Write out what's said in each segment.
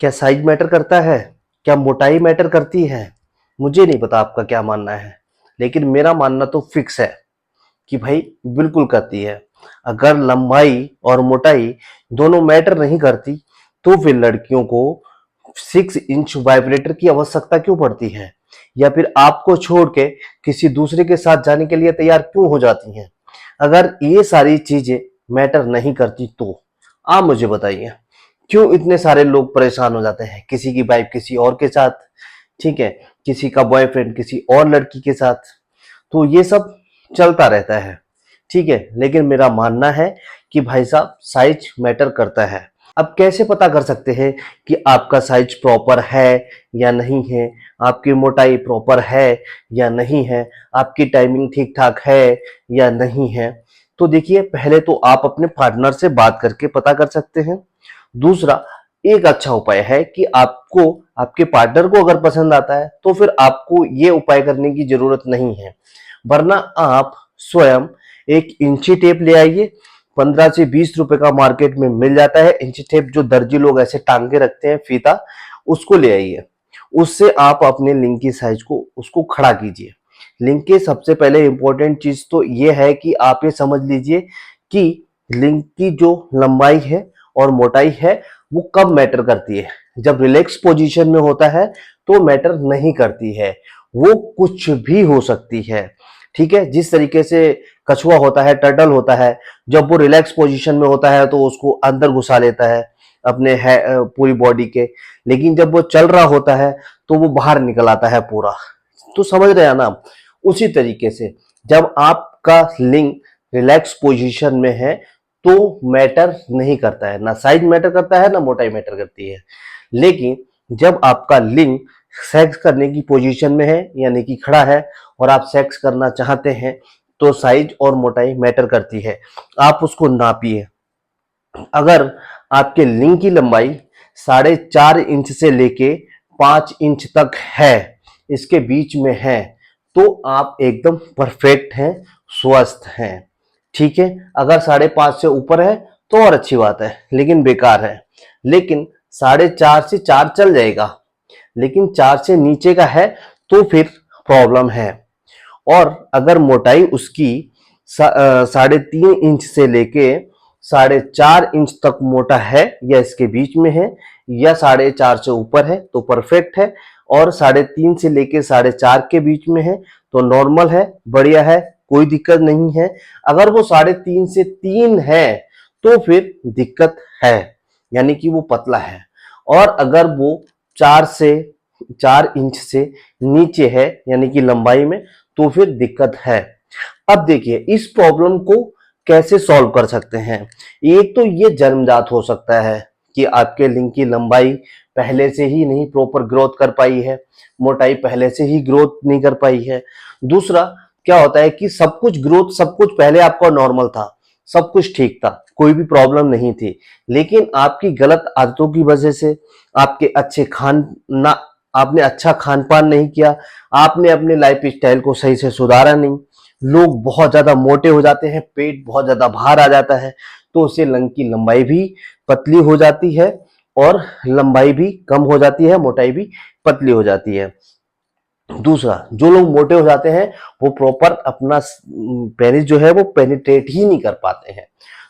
क्या size matter करता है? क्या मोटाई मैटर करती है? मुझे नहीं पता आपका क्या मानना है, लेकिन मेरा मानना तो फिक्स है कि भाई बिल्कुल करती है। अगर लंबाई और मोटाई दोनों मैटर नहीं करती तो फिर लड़कियों को 6 इंच वाइब्रेटर की आवश्यकता क्यों पड़ती है, या फिर आपको छोड़ के किसी दूसरे के साथ जाने के लिए तैयार क्यों हो जाती हैं? अगर ये सारी चीजें मैटर नहीं करती तो आप मुझे बताइए, क्यों इतने सारे लोग परेशान हो जाते हैं? किसी की वाइफ किसी और के साथ, ठीक है, किसी का बॉयफ्रेंड किसी और लड़की के साथ, तो ये सब चलता रहता है, ठीक है। लेकिन मेरा मानना है कि भाई साहब साइज मैटर करता है। अब कैसे पता कर सकते हैं कि आपका साइज प्रॉपर है या नहीं है, आपकी मोटाई प्रॉपर है या नहीं है, आपकी टाइमिंग ठीक ठाक है या नहीं है? तो देखिए, पहले तो आप अपने पार्टनर से बात करके पता कर सकते हैं। दूसरा, एक अच्छा उपाय है कि आपको आपके पार्टनर को अगर पसंद आता है तो फिर आपको ये उपाय करने की जरूरत नहीं है, वरना आप स्वयं एक इंची टेप ले आइए। 15 से 20 रुपए का मार्केट में मिल जाता है इंची टेप, जो दर्जी लोग ऐसे टांग के रखते हैं फीता, उसको ले आइए। उससे आप अपने लिंग की साइज को उसको खड़ा कीजिए। लिंग के सबसे पहले इंपॉर्टेंट चीज तो ये है कि आप ये समझ लीजिए कि लिंग की जो लंबाई है और मोटाई है वो कब मैटर करती है। जब रिलैक्स पोजीशन में होता है तो मैटर नहीं करती है, वो कुछ भी हो सकती है, ठीक है। जिस तरीके से कछुआ होता है, टर्टल होता है, जब वो रिलैक्स पोजीशन में होता है तो उसको अंदर घुसा लेता है अपने है पूरी बॉडी के, लेकिन जब वो चल रहा होता है तो वो बाहर निकल आता है पूरा। तो समझ रहे हैं ना? उसी तरीके से जब आपका लिंग रिलैक्स पोजीशन में है तो मैटर नहीं करता है, ना साइज मैटर करता है ना मोटाई मैटर करती है। लेकिन जब आपका लिंग सेक्स करने की पोजीशन में है, यानी कि खड़ा है, और आप सेक्स करना चाहते हैं, तो साइज और मोटाई मैटर करती है। आप उसको नापिए। अगर आपके लिंग की लंबाई 4.5 इंच से लेके 5 इंच तक है, इसके बीच में है, तो आप एकदम परफेक्ट हैं, स्वस्थ हैं, ठीक है। अगर 5.5 से ऊपर है तो और अच्छी बात है, लेकिन बेकार है। लेकिन 4.5 से 4 चल जाएगा, लेकिन 4 से नीचे का है तो फिर प्रॉब्लम है। और अगर मोटाई उसकी 3.5 इंच से लेके 4.5 इंच तक मोटा है, या इसके बीच में है, या 4.5 से ऊपर है तो परफेक्ट है, और 3.5 से लेके 4.5 के बीच में है तो नॉर्मल है, बढ़िया है, कोई दिक्कत नहीं है। अगर वो 3.5 से 3 है तो फिर दिक्कत है, यानी कि वो पतला है। और अगर वो 4 इंच से नीचे है, यानी कि लंबाई में, तो फिर दिक्कत है। अब देखिए, इस प्रॉब्लम को कैसे सॉल्व कर सकते हैं। एक तो ये जन्मजात हो सकता है कि आपके लिंग की लंबाई पहले से ही नहीं प्रॉपर ग्रोथ कर पाई है, मोटाई पहले से ही ग्रोथ नहीं कर पाई है। दूसरा, क्या होता है कि सब कुछ ग्रोथ, सब कुछ पहले आपका नॉर्मल था, सब कुछ ठीक था, कोई भी प्रॉब्लम नहीं थी, लेकिन आपकी गलत आदतों की वजह से, आपके अच्छे खान ना आपने अच्छा खान पान नहीं किया, आपने अपने लाइफ स्टाइल को सही से सुधारा नहीं, लोग बहुत ज्यादा मोटे हो जाते हैं, पेट बहुत ज्यादा बाहर आ जाता है, तो उससे लिंग की लंबाई भी पतली हो जाती है, और लंबाई भी कम हो जाती है, मोटाई भी पतली हो जाती है। दूसरा, जो लोग मोटे हो जाते हैं वो प्रॉपर अपना पेनिस जो है वो पेनिट्रेट ही नहीं कर पाते हैं।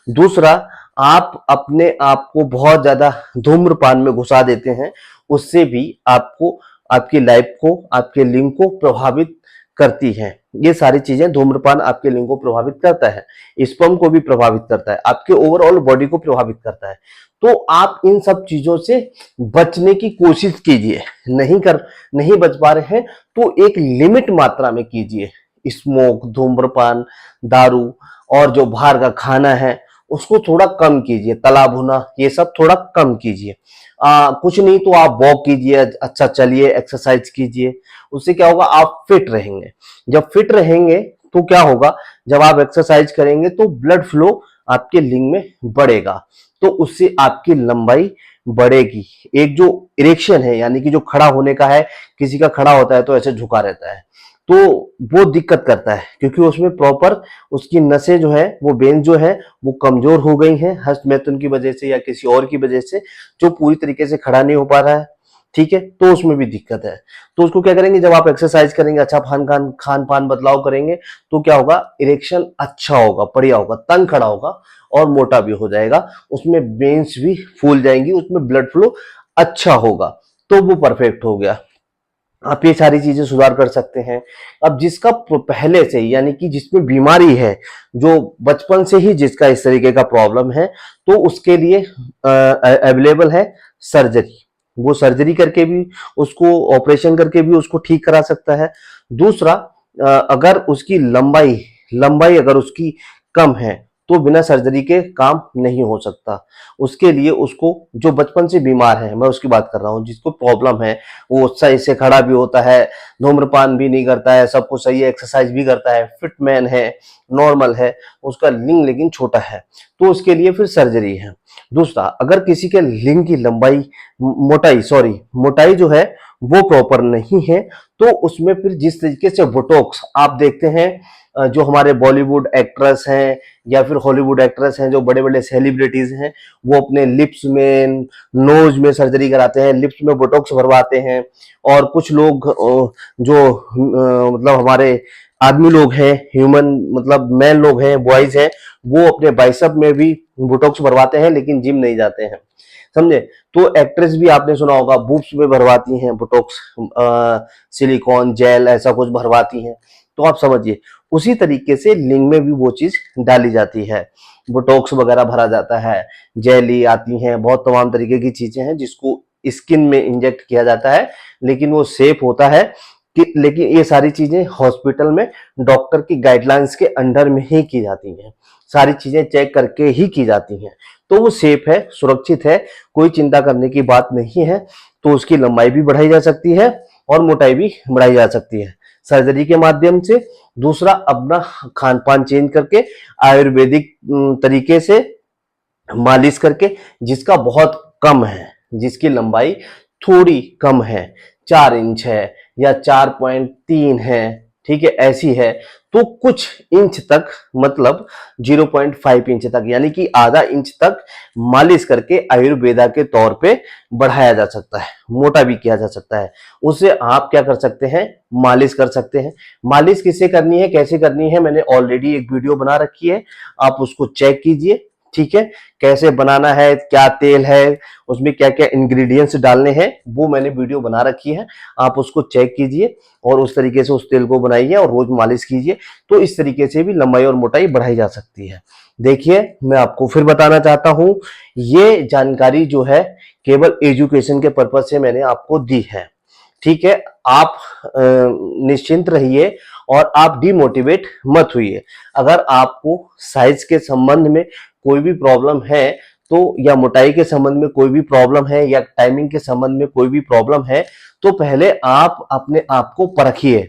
दूसरा, आप अपने आप को बहुत ज्यादा धूम्रपान में घुसा देते हैं, उससे भी आपको, आपकी लाइफ को, आपके लिंग को प्रभावित करती है। ये सारी चीजें, धूम्रपान आपके लिंग को प्रभावित करता है, स्पर्म को भी प्रभावित करता है, आपके ओवरऑल बॉडी को प्रभावित करता है। तो आप इन सब चीजों से बचने की कोशिश कीजिए। नहीं बच पा रहे हैं तो एक लिमिट मात्रा में कीजिए। स्मोक, धूम्रपान, दारू, और जो बाहर का खाना है उसको थोड़ा कम कीजिए, तला भुना ये सब थोड़ा कम कीजिए। कुछ नहीं तो आप वॉक कीजिए, अच्छा चलिए, एक्सरसाइज कीजिए। उससे क्या होगा, आप फिट रहेंगे। जब फिट रहेंगे तो क्या होगा, जब आप एक्सरसाइज करेंगे तो ब्लड फ्लो आपके लिंग में बढ़ेगा, तो उससे आपकी लंबाई बढ़ेगी। एक जो इरेक्शन है, यानी कि जो खड़ा होने का है, किसी का खड़ा होता है तो ऐसे झुका रहता है, तो वो दिक्कत करता है, क्योंकि उसमें प्रॉपर उसकी नसें जो है, वो वेन जो है वो कमजोर हो गई हैं हस्तमैथुन की वजह से या किसी और की वजह से, जो पूरी तरीके से खड़ा नहीं हो पा रहा है। ठीक है, तो उसमें भी दिक्कत है। तो उसको क्या करेंगे, जब आप एक्सरसाइज करेंगे, अच्छा खान पान बदलाव करेंगे, तो क्या होगा, इरेक्शन अच्छा होगा, बढ़िया होगा, तंग खड़ा होगा और मोटा भी हो जाएगा, उसमें वेन्स भी फूल जाएंगी, उसमें ब्लड फ्लो अच्छा होगा, तो वो परफेक्ट हो गया। आप ये सारी चीजें सुधार कर सकते हैं। अब जिसका पहले से यानी कि जिसमें बीमारी है, जो बचपन से ही जिसका इस तरीके का प्रॉब्लम है, तो उसके लिए अवेलेबल है सर्जरी। वो सर्जरी करके भी उसको, ऑपरेशन करके भी उसको ठीक करा सकता है। दूसरा, अगर उसकी लंबाई लंबाई अगर उसकी कम है, तो बिना सर्जरी के काम नहीं हो सकता। उसके लिए उसको, जो बचपन से बीमार है, मैं उसकी बात कर रहा हूँ, जिसको प्रॉब्लम है, वो सही से खड़ा भी होता है, धूम्रपान भी नहीं करता है, सब कुछ सही है, एक्सरसाइज भी करता है, फिट मैन है, नॉर्मल है, उसका लिंग लेकिन छोटा है, तो उसके लिए फिर सर्जरी है। दूसरा, अगर किसी के लिंग की लंबाई, मोटाई जो है वो प्रॉपर नहीं है, तो उसमें फिर जिस तरीके से बोटॉक्स आप देखते हैं, जो हमारे बॉलीवुड एक्ट्रेस हैं या फिर हॉलीवुड एक्ट्रेस हैं, जो बड़े बड़े सेलिब्रिटीज हैं, वो अपने लिप्स में, नोज में सर्जरी कराते हैं, लिप्स में बोटॉक्स भरवाते हैं। और कुछ लोग जो मतलब हमारे आदमी लोग हैं, ह्यूमन मतलब मैन लोग हैं, बॉयज हैं, वो अपने बाइसेप में भी बोटॉक्स भरवाते हैं, लेकिन जिम नहीं जाते हैं, समझे। तो एक्ट्रेस भी आपने सुना होगा, बूब्स में भरवाती हैं बोटॉक्स, सिलिकॉन जेल ऐसा कुछ भरवाती हैं। तो आप समझिए, उसी तरीके से लिंग में भी वो चीज डाली जाती है, बोटॉक्स वगैरह भरा जाता है, जेली आती हैं, बहुत तमाम तरीके की चीजें हैं जिसको स्किन में इंजेक्ट किया जाता है, लेकिन वो सेफ होता है कि, लेकिन ये सारी चीजें हॉस्पिटल में डॉक्टर की गाइडलाइंस के अंडर में ही की जाती हैं, सारी चीजें चेक करके ही की जाती हैं, तो वो सेफ है, सुरक्षित है, कोई चिंता करने की बात नहीं है। तो उसकी लंबाई भी बढ़ाई जा सकती है और मोटाई भी बढ़ाई जा सकती है सर्जरी के माध्यम से। दूसरा, अपना खान पान चेंज करके, आयुर्वेदिक तरीके से मालिश करके, जिसका बहुत कम है, जिसकी लंबाई थोड़ी कम है, 4 इंच है या 4.3 है, ठीक है, ऐसी है, तो कुछ इंच तक, मतलब 0.5 इंच तक, यानी कि आधा इंच तक मालिश करके आयुर्वेदा के तौर पे बढ़ाया जा सकता है, मोटा भी किया जा सकता है। उसे आप क्या कर सकते हैं, मालिश कर सकते हैं। मालिश किसे करनी है, कैसे करनी है, मैंने ऑलरेडी एक वीडियो बना रखी है, आप उसको चेक कीजिए, ठीक है। कैसे बनाना है, क्या तेल है, उसमें क्या क्या इंग्रेडिएंट्स डालने हैं, वो मैंने वीडियो बना रखी है, आप उसको चेक कीजिए और उस तरीके से उस तेल को बनाइए और रोज मालिश कीजिए, तो इस तरीके से भी लंबाई और मोटाई बढ़ाई जा सकती है। देखिए, मैं आपको फिर बताना चाहता हूं, ये जानकारी जो है केवल एजुकेशन के पर्पज से मैंने आपको दी है, ठीक है। आप निश्चिंत रहिए और आप डिमोटिवेट मत होइए। अगर आपको साइज के संबंध में कोई भी प्रॉब्लम है, तो या मोटाई के संबंध में कोई भी प्रॉब्लम है या टाइमिंग के संबंध में कोई भी प्रॉब्लम है, तो पहले आप अपने आप को परखिए।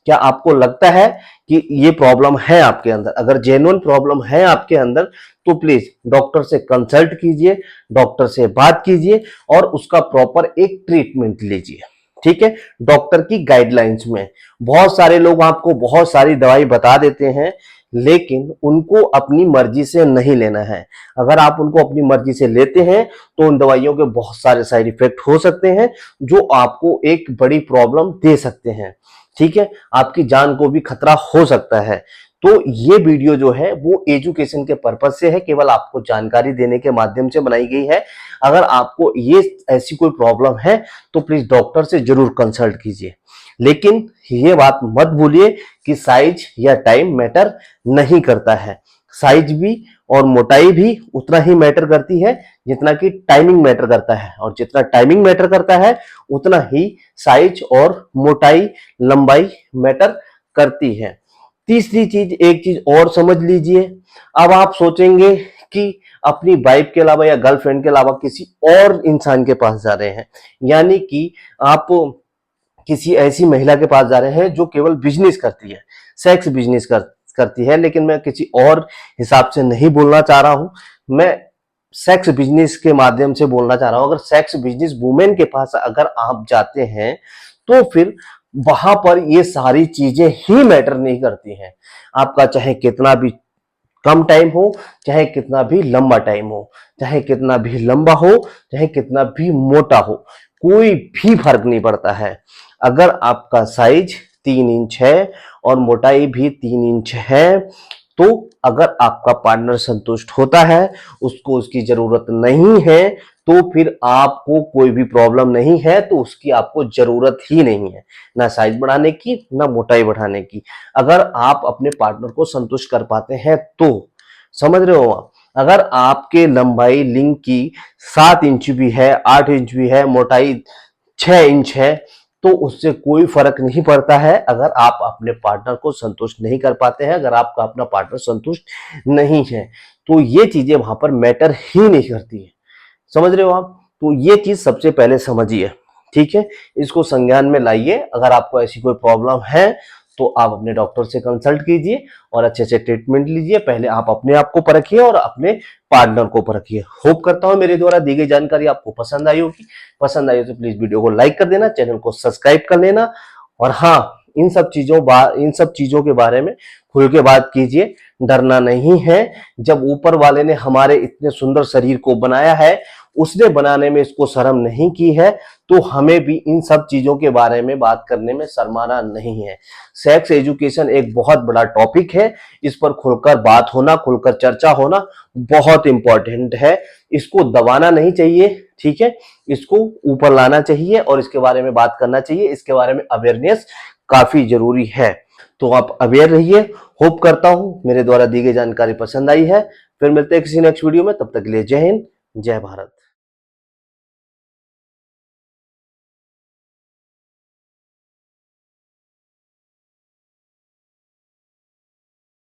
क्या आपको लगता है कि ये प्रॉब्लम है आपके अंदर? अगर जेन्युइन प्रॉब्लम है आपके अंदर, तो प्लीज डॉक्टर से कंसल्ट कीजिए, डॉक्टर से बात कीजिए और उसका प्रॉपर एक ट्रीटमेंट लीजिए, ठीक है, डॉक्टर की गाइडलाइंस में। बहुत सारे लोग आपको बहुत सारी दवाई बता देते हैं, लेकिन उनको अपनी मर्जी से नहीं लेना है। अगर आप उनको अपनी मर्जी से लेते हैं, तो उन दवाइयों के बहुत सारे साइड इफेक्ट हो सकते हैं, जो आपको एक बड़ी प्रॉब्लम दे सकते हैं, ठीक है, आपकी जान को भी खतरा हो सकता है। तो ये वीडियो जो है वो एजुकेशन के पर्पज से है, केवल आपको जानकारी देने के माध्यम से बनाई गई है। अगर आपको ये ऐसी कोई प्रॉब्लम है, तो प्लीज डॉक्टर से जरूर कंसल्ट कीजिए। लेकिन ये बात मत भूलिए कि साइज या टाइम मैटर नहीं करता है, साइज भी और मोटाई भी उतना ही मैटर करती है जितना कि टाइमिंग मैटर करता है, और जितना टाइमिंग मैटर करता है उतना ही साइज और मोटाई, लंबाई मैटर करती है। तीसरी चीज, एक चीज और समझ लीजिए, अब आप सोचेंगे कि अपनी वाइफ के अलावा या गर्लफ्रेंड के अलावा किसी और इंसान के पास जा रहे हैं, यानी कि आप किसी ऐसी महिला के पास जा रहे हैं जो केवल बिजनेस करती है, सेक्स बिजनेस करती है, लेकिन मैं किसी और हिसाब से नहीं बोलना चाह रहा हूं, मैं सेक्स बिजनेस के माध्यम से बोलना चाह रहा हूं। अगर सेक्स बिजनेस वुमेन के पास अगर आप जाते हैं, तो फिर वहां पर ये सारी चीजें ही मैटर नहीं करती हैं। आपका चाहे कितना भी कम टाइम हो, चाहे कितना भी लंबा टाइम हो, चाहे कितना भी लंबा हो, चाहे कितना भी मोटा हो, कोई भी फर्क नहीं पड़ता है। अगर आपका साइज 3 इंच है और मोटाई भी 3 इंच है, तो अगर आपका पार्टनर संतुष्ट होता है, उसको उसकी जरूरत नहीं है, तो फिर आपको कोई भी प्रॉब्लम नहीं है, तो उसकी आपको जरूरत ही नहीं है, ना साइज बढ़ाने की, ना मोटाई बढ़ाने की। अगर आप अपने पार्टनर को संतुष्ट कर पाते हैं तो, समझ रहे हो आप? अगर आपके लंबाई लिंग की 7 इंच भी है, 8 इंच भी है, मोटाई 6 इंच है, तो उससे कोई फर्क नहीं पड़ता है। अगर आप अपने पार्टनर को संतुष्ट नहीं कर पाते हैं, अगर आपका अपना पार्टनर संतुष्ट नहीं है, तो ये चीजें वहां पर मैटर ही नहीं करती है। समझ रहे हो आप? तो ये चीज सबसे पहले समझिए, ठीक है? इसको संज्ञान में लाइए। अगर आपको ऐसी कोई प्रॉब्लम है तो आप अपने डॉक्टर से कंसल्ट कीजिए और अच्छे से ट्रीटमेंट लीजिए। पहले आप अपने आप को परखिए और अपने पार्टनर को परखिए। होप करता हूं मेरे द्वारा दी गई जानकारी आपको पसंद आई होगी। पसंद आई हो तो प्लीज वीडियो को लाइक कर देना, चैनल को सब्सक्राइब कर लेना, और हाँ, इन सब चीजों के बारे में खुल के बात कीजिए। डरना नहीं है। जब ऊपर वाले ने हमारे इतने सुंदर शरीर को बनाया है, उसने बनाने में इसको शर्म नहीं की है, तो हमें भी इन सब चीजों के बारे में बात करने में शर्माना नहीं है। सेक्स एजुकेशन एक बहुत बड़ा टॉपिक है। इस पर खुलकर बात होना, खुलकर चर्चा होना बहुत इंपॉर्टेंट है। इसको दबाना नहीं चाहिए, ठीक है? इसको ऊपर लाना चाहिए और इसके बारे में बात करना चाहिए। इसके बारे में अवेयरनेस काफी जरूरी है। तो आप अवेयर रहिए। होप करता हूं मेरे द्वारा दी गई जानकारी पसंद आई है। फिर मिलते हैं किसी नेक्स्ट वीडियो में। तब तक के लिए जय हिंद, जय भारत।